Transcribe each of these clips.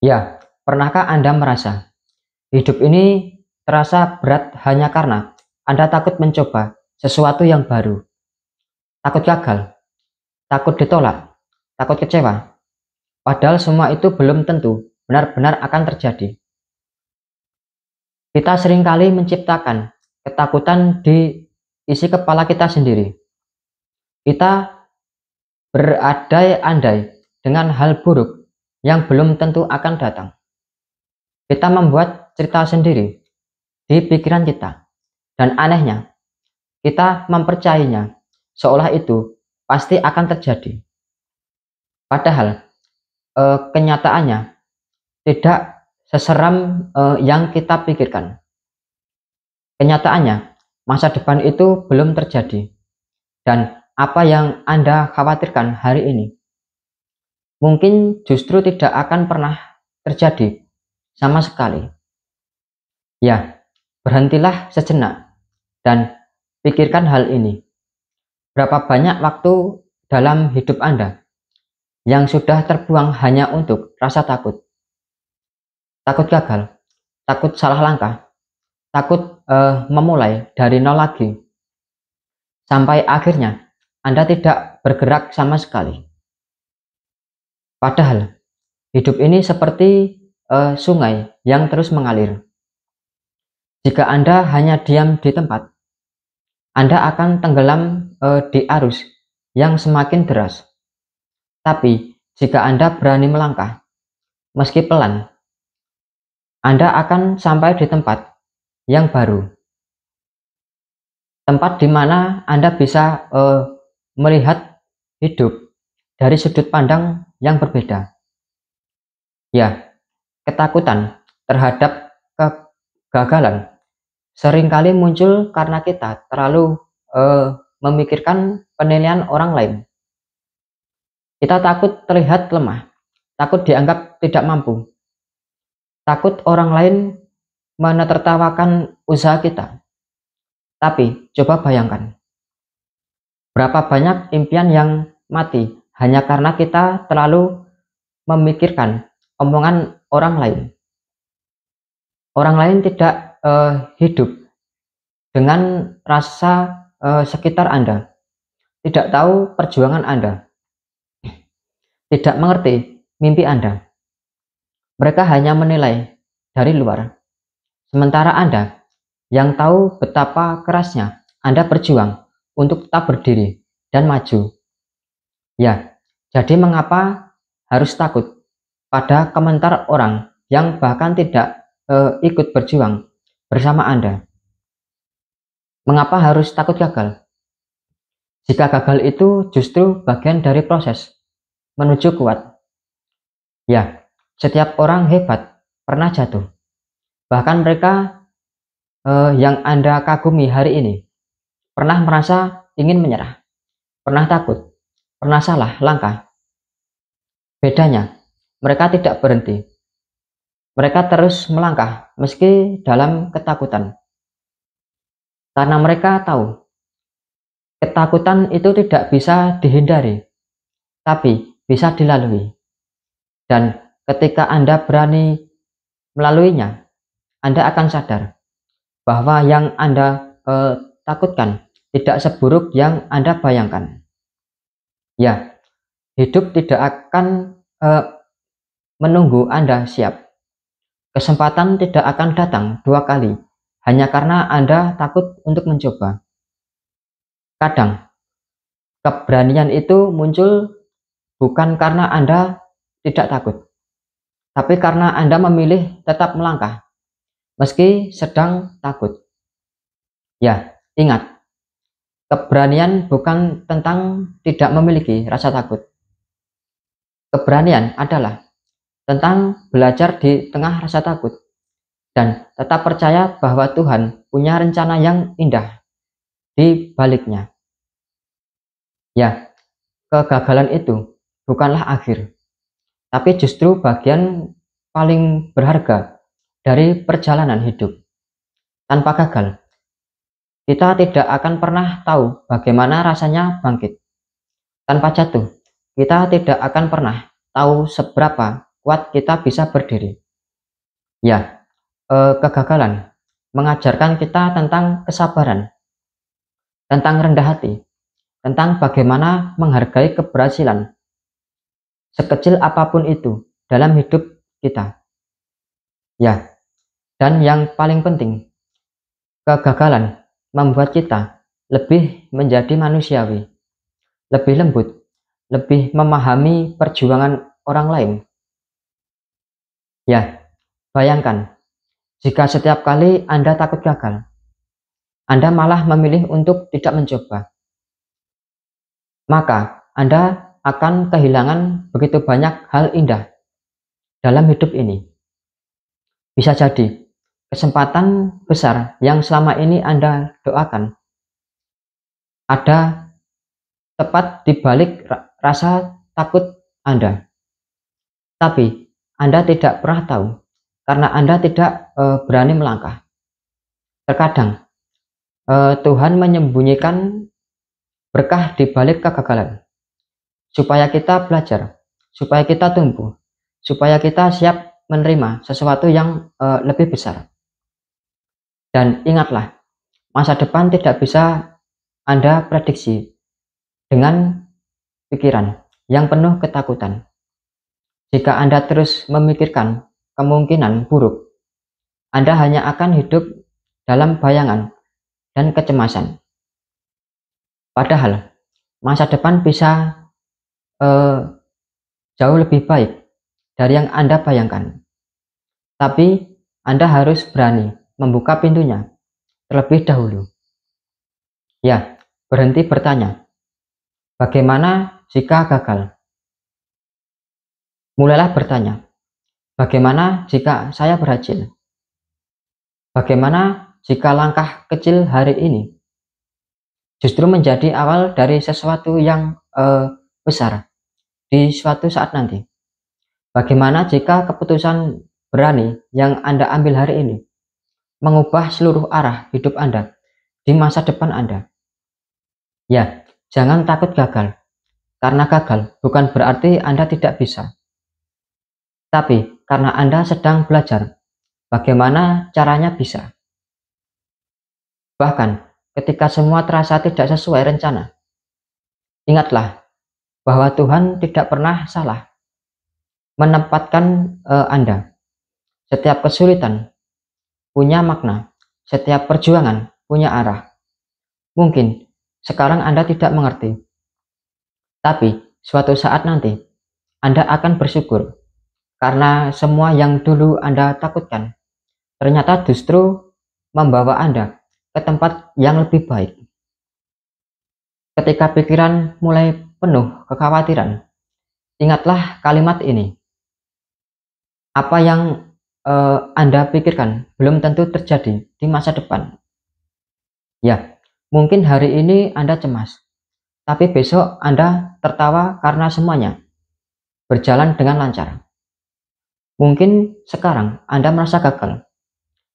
Ya, pernahkah Anda merasa hidup ini terasa berat hanya karena Anda takut mencoba sesuatu yang baru, takut gagal, takut ditolak, takut kecewa, padahal semua itu belum tentu benar-benar akan terjadi. Kita seringkali menciptakan ketakutan di isi kepala kita sendiri. Kita berandai-andai dengan hal buruk yang belum tentu akan datang. Kita membuat cerita sendiri di pikiran kita, dan anehnya, kita mempercayainya seolah itu pasti akan terjadi. Padahal kenyataannya tidak seseram yang kita pikirkan. Kenyataannya, masa depan itu belum terjadi, dan apa yang Anda khawatirkan hari ini mungkin justru tidak akan pernah terjadi sama sekali. Ya, berhentilah sejenak dan pikirkan hal ini. Berapa banyak waktu dalam hidup Anda yang sudah terbuang hanya untuk rasa takut? Takut gagal, takut salah langkah, takut memulai dari nol lagi, sampai akhirnya Anda tidak bergerak sama sekali. Padahal hidup ini seperti sungai yang terus mengalir. Jika Anda hanya diam di tempat, Anda akan tenggelam di arus yang semakin deras. Tapi jika Anda berani melangkah, meski pelan, Anda akan sampai di tempat yang baru. Tempat di mana Anda bisa melihat hidup dari sudut pandang yang berbeda. Ya, ketakutan terhadap kegagalan seringkali muncul karena kita terlalu memikirkan penilaian orang lain. Kita takut terlihat lemah, takut dianggap tidak mampu, takut orang lain menertawakan usaha kita. Tapi coba bayangkan, berapa banyak impian yang mati hanya karena kita terlalu memikirkan omongan orang lain. Orang lain tidak hidup dengan rasa sekitar Anda, tidak tahu perjuangan Anda, tidak mengerti mimpi Anda. Mereka hanya menilai dari luar. Sementara Anda yang tahu betapa kerasnya Anda berjuang untuk tetap berdiri dan maju. Ya, jadi mengapa harus takut pada komentar orang yang bahkan tidak ikut berjuang bersama Anda? Mengapa harus takut gagal? Jika gagal itu justru bagian dari proses menuju kuat. Ya, setiap orang hebat pernah jatuh. Bahkan mereka yang Anda kagumi hari ini pernah merasa ingin menyerah, pernah takut, pernah salah langkah. Bedanya, mereka tidak berhenti. Mereka terus melangkah meski dalam ketakutan. Karena mereka tahu, ketakutan itu tidak bisa dihindari, tapi bisa dilalui. Dan ketika Anda berani melaluinya, Anda akan sadar bahwa yang Anda takutkan tidak seburuk yang Anda bayangkan. Ya, hidup tidak akan menunggu Anda siap. Kesempatan tidak akan datang dua kali hanya karena Anda takut untuk mencoba. Kadang, keberanian itu muncul bukan karena Anda tidak takut, tapi karena Anda memilih tetap melangkah, meski sedang takut. Ya, ingat, keberanian bukan tentang tidak memiliki rasa takut. Keberanian adalah tentang belajar di tengah rasa takut, dan tetap percaya bahwa Tuhan punya rencana yang indah di baliknya. Ya, kegagalan itu bukanlah akhir, tapi justru bagian paling berharga dari perjalanan hidup. Tanpa gagal, kita tidak akan pernah tahu bagaimana rasanya bangkit. Tanpa jatuh, kita tidak akan pernah tahu seberapa kuat kita bisa berdiri. Ya, kegagalan mengajarkan kita tentang kesabaran, tentang rendah hati, tentang bagaimana menghargai keberhasilan, sekecil apapun itu dalam hidup kita. Ya, dan yang paling penting, kegagalan membuat kita lebih menjadi manusiawi, lebih lembut, lebih memahami perjuangan orang lain. Ya, bayangkan jika setiap kali Anda takut gagal, Anda malah memilih untuk tidak mencoba, maka Anda akan kehilangan begitu banyak hal indah dalam hidup ini. Bisa jadi kesempatan besar yang selama ini Anda doakan ada tepat di balik rasa takut Anda. Tapi Anda tidak pernah tahu karena Anda tidak berani melangkah. Terkadang Tuhan menyembunyikan berkah di balik kegagalan supaya kita belajar, supaya kita tumbuh, supaya kita siap menerima sesuatu yang lebih besar. Dan ingatlah, masa depan tidak bisa Anda prediksi dengan pikiran yang penuh ketakutan. Jika Anda terus memikirkan kemungkinan buruk, Anda hanya akan hidup dalam bayangan dan kecemasan. Padahal masa depan bisa jauh lebih baik dari yang Anda bayangkan. Tapi Anda harus berani membuka pintunya terlebih dahulu. Ya, berhenti bertanya, bagaimana jika gagal? Mulailah bertanya, bagaimana jika saya berhasil? Bagaimana jika langkah kecil hari ini justru menjadi awal dari sesuatu yang besar di suatu saat nanti? Bagaimana jika keputusan berani yang Anda ambil hari ini mengubah seluruh arah hidup Anda di masa depan Anda? Ya, jangan takut gagal, karena gagal bukan berarti Anda tidak bisa. Tapi karena Anda sedang belajar bagaimana caranya bisa. Bahkan ketika semua terasa tidak sesuai rencana, ingatlah bahwa Tuhan tidak pernah salah menempatkan Anda. Setiap kesulitan punya makna, setiap perjuangan punya arah. Mungkin sekarang Anda tidak mengerti, tapi suatu saat nanti Anda akan bersyukur karena semua yang dulu Anda takutkan ternyata justru membawa Anda ke tempat yang lebih baik. Ketika pikiran mulai penuh kekhawatiran, ingatlah kalimat ini. Apa yang Anda pikirkan belum tentu terjadi di masa depan. Ya, mungkin hari ini Anda cemas, tapi besok Anda tertawa karena semuanya berjalan dengan lancar. Mungkin sekarang Anda merasa gagal,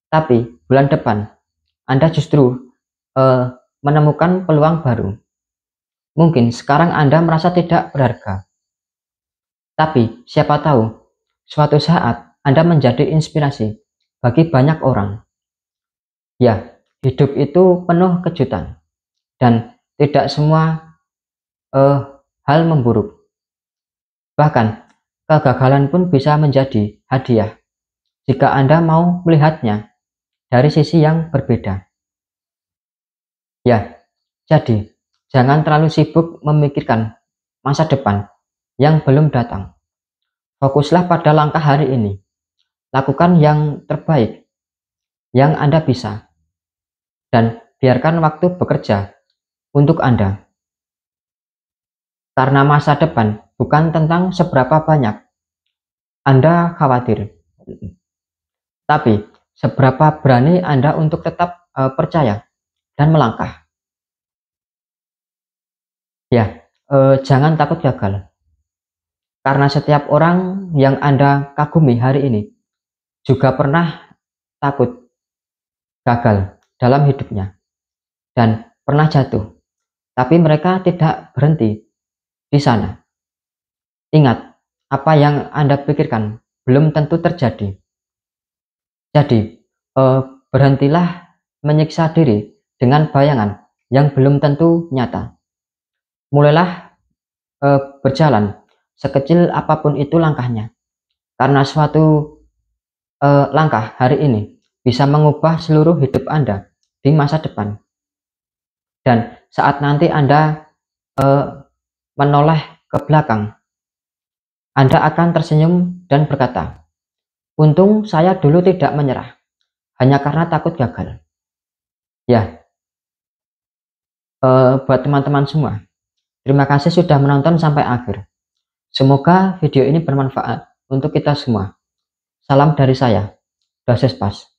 tapi bulan depan Anda justru menemukan peluang baru. Mungkin sekarang Anda merasa tidak berharga, tapi siapa tahu suatu saat Anda menjadi inspirasi bagi banyak orang. Ya, hidup itu penuh kejutan dan tidak semua hal memburuk. Bahkan kegagalan pun bisa menjadi hadiah jika Anda mau melihatnya dari sisi yang berbeda. Ya, jadi jangan terlalu sibuk memikirkan masa depan yang belum datang. Fokuslah pada langkah hari ini. Lakukan yang terbaik yang Anda bisa. Dan biarkan waktu bekerja untuk Anda. Karena masa depan bukan tentang seberapa banyak Anda khawatir, tapi seberapa berani Anda untuk tetap percaya dan melangkah. Ya, jangan takut gagal. Karena setiap orang yang Anda kagumi hari ini juga pernah takut gagal dalam hidupnya dan pernah jatuh. Tapi mereka tidak berhenti di sana. Ingat, apa yang Anda pikirkan belum tentu terjadi. Jadi, berhentilah menyiksa diri dengan bayangan yang belum tentu nyata. Mulailah berjalan, sekecil apapun itu langkahnya, karena suatu langkah hari ini bisa mengubah seluruh hidup Anda di masa depan. Dan saat nanti Anda menoleh ke belakang, Anda akan tersenyum dan berkata, "Untung saya dulu tidak menyerah, hanya karena takut gagal." Ya, buat teman-teman semua, terima kasih sudah menonton sampai akhir. Semoga video ini bermanfaat untuk kita semua. Salam dari saya, Dosis Pas.